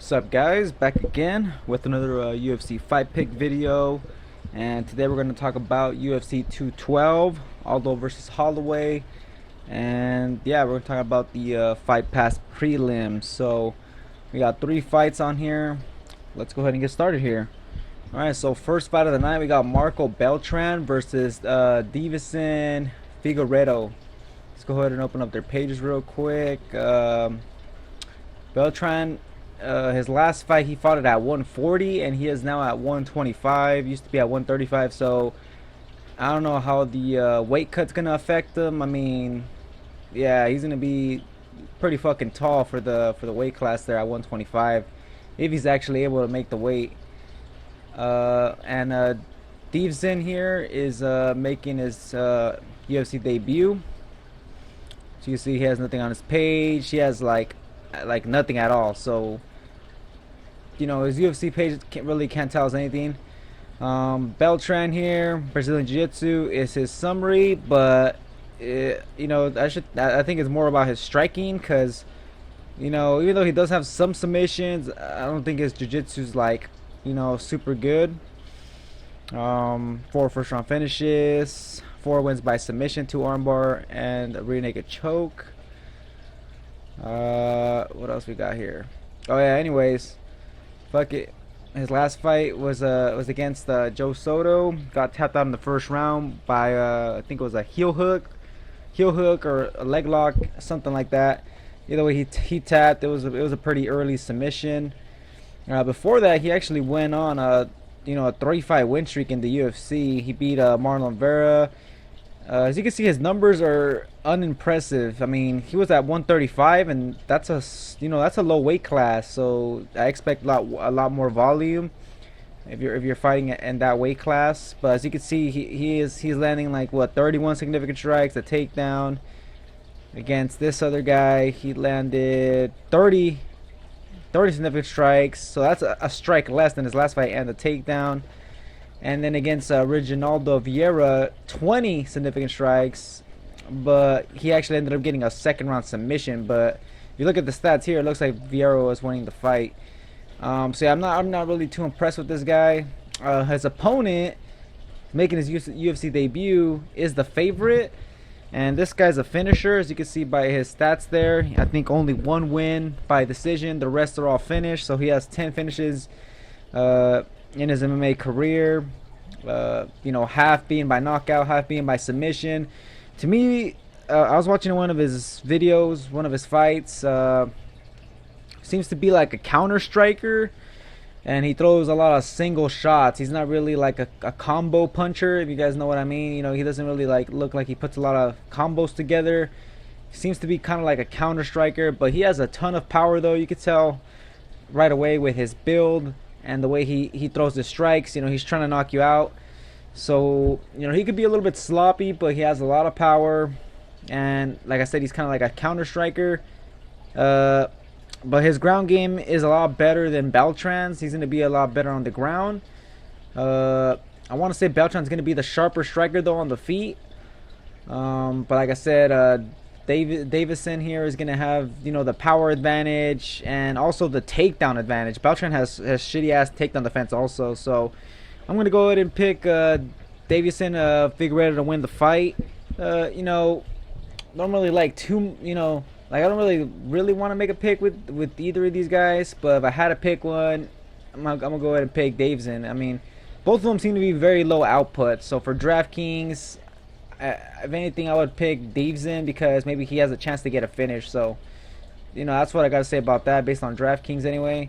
What's up, guys? Back again with another UFC fight pick video, and today we're going to talk about UFC 212, Aldo versus Holloway, and yeah, we're going to talk about the Fight Pass prelims. So we got 3 fights on here. Let's go ahead and get started here. All right, so first fight of the night, we got Marco Beltran versus Deiveson Figueiredo. Let's go ahead and open up their pages real quick. Beltran, his last fight, he fought it at 140, and he is now at 125. Used to be at 135, so I don't know how the weight cut's gonna affect him. I mean, yeah, he's gonna be pretty fucking tall for the weight class there at 125, if he's actually able to make the weight. And Deiveson here is making his UFC debut. So you see, he has nothing on his page. He has like nothing at all. So you know, his UFC page can't tell us anything. Beltran here, Brazilian Jiu-Jitsu is his summary, but you know, I think it's more about his striking, because you know, even though he does have some submissions, I don't think his jiu-jitsu's like, you know, super good. 4 first round finishes, 4 wins by submission, 2 armbar, and a rear naked choke. What else we got here? Oh yeah, anyways, fuck it. His last fight was against Joe Soto. Got tapped out in the first round by I think it was a heel hook or a leg lock, something like that. Either way, he tapped. It was a pretty early submission. Before that, he actually went on a 3-fight win streak in the UFC. He beat Marlon Vera. As you can see, his numbers are unimpressive. I mean, he was at 135, and that's a low weight class. So I expect a lot more volume if you're fighting in that weight class. But as you can see, he's landing like 31 significant strikes, a takedown. Against this other guy, he landed 30 significant strikes. So that's a strike less than his last fight and a takedown. And then against Reginaldo Vieira, 20 significant strikes, but he actually ended up getting a second round submission. But if you look at the stats here, it looks like Vieira was winning the fight. So yeah, I'm not really too impressed with this guy. His opponent, making his UFC debut, is the favorite, and this guy's a finisher, as you can see by his stats there. I think only 1 win by decision. The rest are all finished. So he has 10 finishes in his MMA career. You know, half being by knockout, half being by submission. To me, I was watching one of his videos, one of his fights. Seems to be like a counter striker, and he throws a lot of single shots. He's not really like a combo puncher, if you guys know what I mean. You know, he doesn't really look like he puts a lot of combos together. He seems to be kind of like a counter striker, but he has a ton of power, though. You could tell right away with his build and the way he throws the strikes. You know, he's trying to knock you out. So, you know, he could be a little bit sloppy, but he has a lot of power. And like I said, he's kind of like a counter striker. But his ground game is a lot better than Beltran's. He's going to be a lot better on the ground. I want to say Beltran's going to be the sharper striker, though, on the feet. But like I said, Deiveson here is going to have, you know, the power advantage and also the takedown advantage. Beltran has shitty ass takedown defense also. So I'm going to go ahead and pick Deiveson Figueiredo to win the fight. You know, normally I don't really want to make a pick with either of these guys, but if I had to pick one, I'm gonna go ahead and pick Deiveson. I mean, both of them seem to be very low output. So for DraftKings, if anything, I would pick Deiveson because maybe he has a chance to get a finish. So, you know, that's what I gotta say about that based on DraftKings anyway.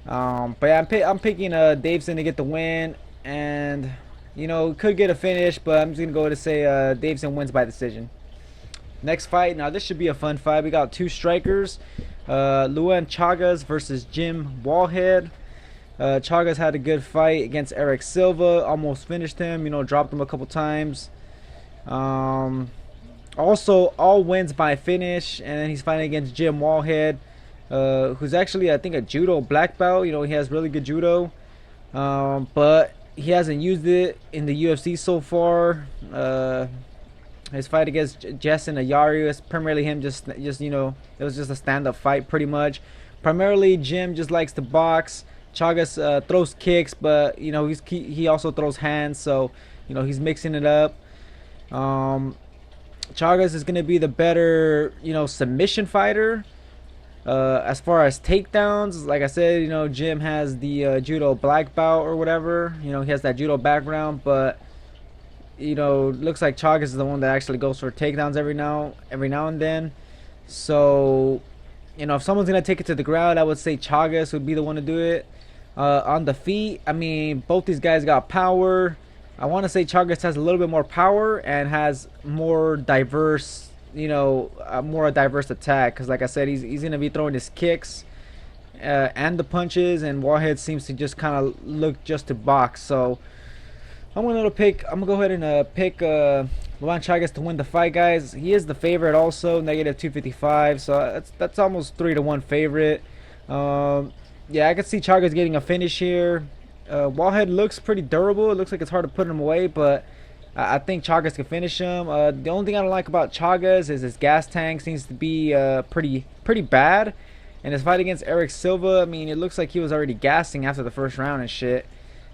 But yeah, I'm picking Deiveson to get the win, and you know, could get a finish, but I'm just gonna go ahead and say Deiveson wins by decision. Next fight, now this should be a fun fight. We got 2 strikers, Luan Chagas versus Jim Wallhead. Chagas had a good fight against Eric Silva, almost finished him, you know, dropped him a couple times. Also, all wins by finish, and then he's fighting against Jim Wallhead, who's actually, I think, a judo black belt. You know, he has really good judo, but he hasn't used it in the UFC so far. His fight against Jason Ayari was primarily him just you know, it was just a stand-up fight pretty much. primarily Jim just likes to box. Chagas throws kicks, but you know he also throws hands, so you know he's mixing it up. Um, Chagas is gonna be the better, you know, submission fighter. As far as takedowns, like I said, you know, Jim has the judo black belt or whatever. You know, he has that judo background, but you know, looks like Chagas is the one that actually goes for takedowns every now and then. So, you know, if someone's gonna take it to the ground, I would say Chagas would be the one to do it. On the feet, I mean, both these guys got power. I want to say Chagas has a little bit more power and has more diverse, you know, more a diverse attack. Because, like I said, he's gonna be throwing his kicks and the punches, and Wallhead seems to just kind of look just to box. So I'm gonna go ahead and pick Levan Chagas to win the fight, guys. He is the favorite, also negative 255. So that's almost 3-1 favorite. Yeah, I could see Chagas getting a finish here. Wallhead looks pretty durable. It looks like it's hard to put him away, but I think Chagas can finish him. The only thing I don't like about Chagas is his gas tank seems to be pretty bad. And his fight against Erick Silva, I mean, it looks like he was already gassing after the first round and shit.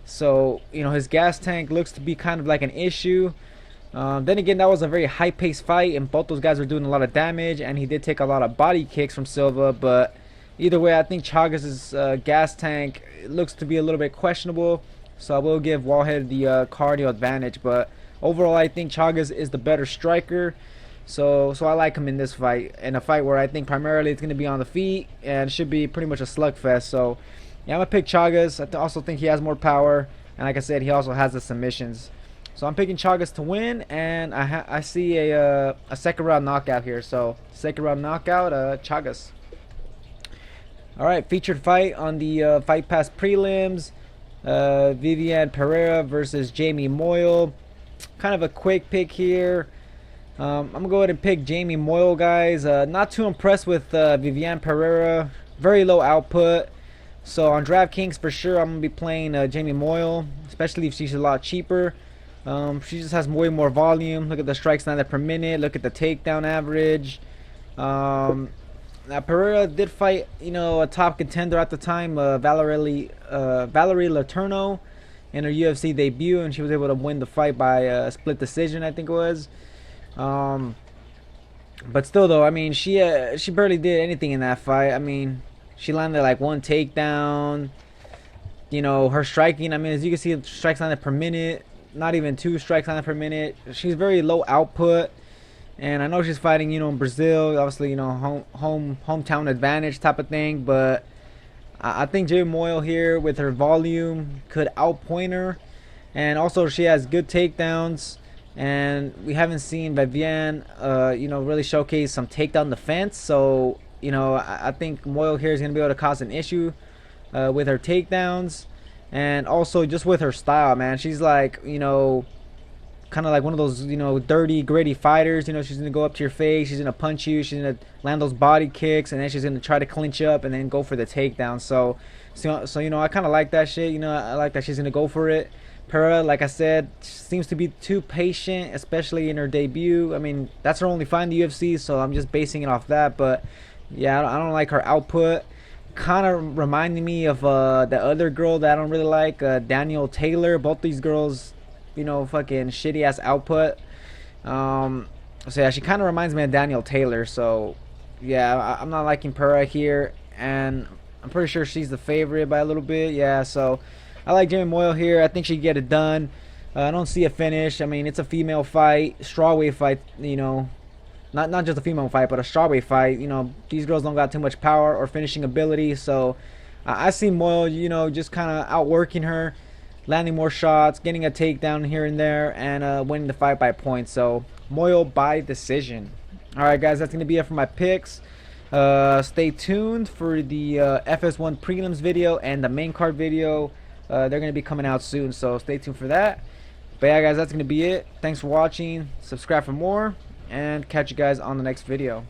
So, you know, his gas tank looks to be kind of like an issue. Then again, that was a very high-paced fight, and both those guys were doing a lot of damage, and he did take a lot of body kicks from Silva, but either way, I think Chagas' gas tank looks to be a little bit questionable, so I will give Wallhead the cardio advantage. But overall, I think Chagas is the better striker, so I like him in this fight, in a fight where I think primarily it's going to be on the feet and should be pretty much a slugfest. So yeah, I'm going to pick Chagas. I also think he has more power, and like I said, he also has the submissions. So I'm picking Chagas to win, and I see a second round knockout here. So second round knockout, Chagas. Alright, featured fight on the Fight Pass prelims. Viviane Pereira versus Jamie Moyle. Kind of a quick pick here. I'm going to go ahead and pick Jamie Moyle, guys. Not too impressed with Viviane Pereira. Very low output. So on DraftKings, for sure, I'm going to be playing Jamie Moyle, especially if she's a lot cheaper. She just has way more volume. Look at the strikes landed per minute. Look at the takedown average. Now Pereira did fight, you know, a top contender at the time, Valerie Letourneau, in her UFC debut, and she was able to win the fight by a split decision, I think it was. But still, though, I mean, she barely did anything in that fight. I mean, she landed like one takedown. You know, her striking, I mean, as you can see, strikes landed per minute, not even 2 strikes landed per minute. She's very low output. And I know she's fighting, you know, in Brazil, obviously, you know, hometown advantage type of thing. But I think Jamie Moyle here, with her volume, could outpoint her. And also, she has good takedowns. And we haven't seen Viviane, you know, really showcase some takedown defense. So, you know, I think Moyle here is going to be able to cause an issue with her takedowns. And also just with her style, man. She's like, you know, kind of like one of those, you know, dirty, gritty fighters. You know, she's gonna go up to your face, she's gonna punch you, she's gonna land those body kicks, and then she's gonna try to clinch up and then go for the takedown. So you know, I kind of like that shit. You know, I like that she's gonna go for it. Pereira, like I said, seems to be too patient, especially in her debut. I mean, that's her only fight in the UFC, so I'm just basing it off that. But yeah, I don't like her output. Kind of reminding me of the other girl that I don't really like, Danielle Taylor. Both these girls, you know, fucking shitty ass output. So yeah, she kind of reminds me of Danielle Taylor. So yeah, I'm not liking Pereira here, and I'm pretty sure she's the favorite by a little bit. Yeah, so I like Jamie Moyle here. I think she can get it done. I don't see a finish. I mean, it's a female fight, strawweight fight. You know, not just a female fight, but a strawweight fight. You know, these girls don't got too much power or finishing ability. So I see Moyle, you know, just kind of outworking her, landing more shots, getting a takedown here and there, and winning the fight by points. So Moyle by decision. Alright guys, that's going to be it for my picks. Stay tuned for the FS1 prelims video and the main card video. They're going to be coming out soon, so stay tuned for that. But yeah guys, that's going to be it. Thanks for watching. Subscribe for more, and catch you guys on the next video.